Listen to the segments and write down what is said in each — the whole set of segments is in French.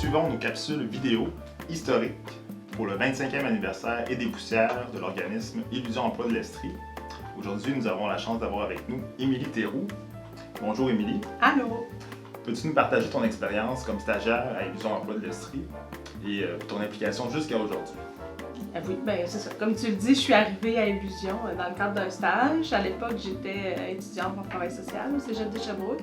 poursuivons nos capsules vidéo historiques pour le 25e anniversaire et des poussières de l'organisme Illusion Emploi de l'Estrie. Aujourd'hui, nous avons la chance d'avoir avec nous Émilie Théroux. Bonjour Émilie. Allô. Peux-tu nous partager ton expérience comme stagiaire à Illusion Emploi de l'Estrie et ton implication jusqu'à aujourd'hui? Oui, bien c'est ça. Comme tu le dis, je suis arrivée à Illusion dans le cadre d'un stage. À l'époque, j'étais étudiante en travail social au Cégep de Sherbrooke.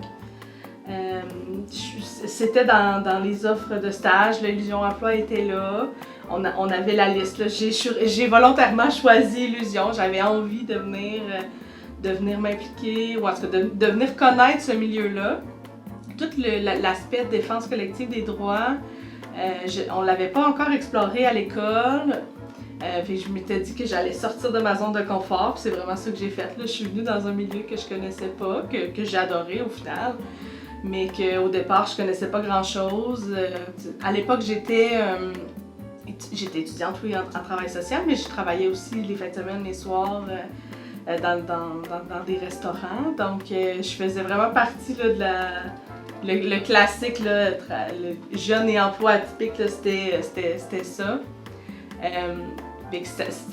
C'était dans les offres de stage, l'Illusion Emploi était là. On avait la liste. J'ai volontairement choisi Illusion. J'avais envie de venir m'impliquer, ou en tout cas de venir connaître ce milieu-là. Tout l'aspect de défense collective des droits, on ne l'avait pas encore exploré à l'école. Je m'étais dit que j'allais sortir de ma zone de confort, puis c'est vraiment ça que j'ai fait. Là, je suis venue dans un milieu que je connaissais pas, que j'ai adoré au final, mais qu'au départ, je connaissais pas grand-chose. À l'époque, j'étais étudiante, oui, en travail social, mais je travaillais aussi les fins de semaine, les soirs, dans des restaurants. Donc, je faisais vraiment partie là, de le classique, là, le jeune et emploi atypique, c'était ça.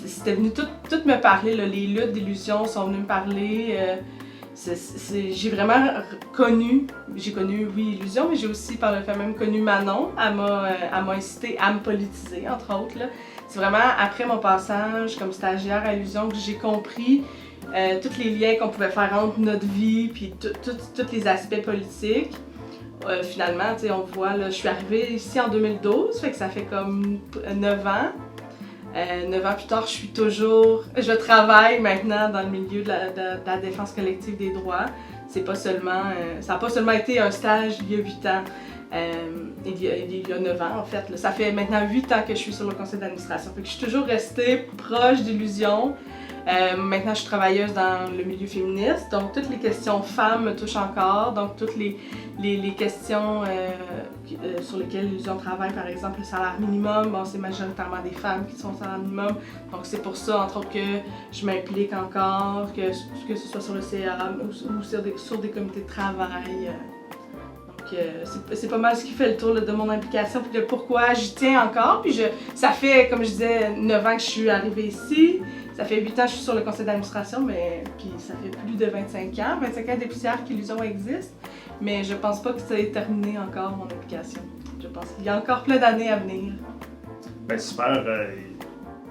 C'était venu tout me parler, là, les luttes d'Illusion sont venues me parler. J'ai vraiment connu, oui, Illusion, mais j'ai aussi par le fait même connu Manon. Elle m'a incité à me politiser, entre autres. C'est vraiment après mon passage comme stagiaire à Illusion que j'ai compris tous les liens qu'on pouvait faire entre notre vie puis tous les aspects politiques. Finalement, on voit, là, je suis arrivée ici en 2012, fait que ça fait comme 9 ans. 9 ans plus tard, je travaille maintenant dans le milieu de la défense collective des droits. Ça n'a pas seulement été un stage il y a 8 ans, il y a 9 ans en fait. Là. Ça fait maintenant 8 ans que je suis sur le conseil d'administration. Fait que je suis toujours restée proche d'Illusion. Maintenant, je suis travailleuse dans le milieu féministe, donc toutes les questions femmes me touchent encore. Donc toutes les questions sur lesquelles Illusion travaille, par exemple le salaire minimum, bon, c'est majoritairement des femmes qui sont au salaire minimum. Donc c'est pour ça, entre autres, que je m'implique encore, que ce soit sur le CA ou sur des comités de travail. C'est pas mal ce qui fait le tour là, de mon implication puis de pourquoi j'y tiens encore. Puis ça fait, comme je disais, 9 ans que je suis arrivée ici. Ça fait 8 ans que je suis sur le conseil d'administration, mais puis ça fait plus de 25 ans des poussières qu'Illusion existe. Mais je pense pas que ça ait terminé encore mon implication. Je pense qu'il y a encore plein d'années à venir. Bien super,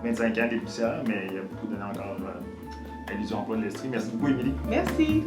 25 ans des poussières, mais il y a beaucoup d'années encore à Illusion Emploi de l'Estrie. Merci beaucoup Émilie. Merci.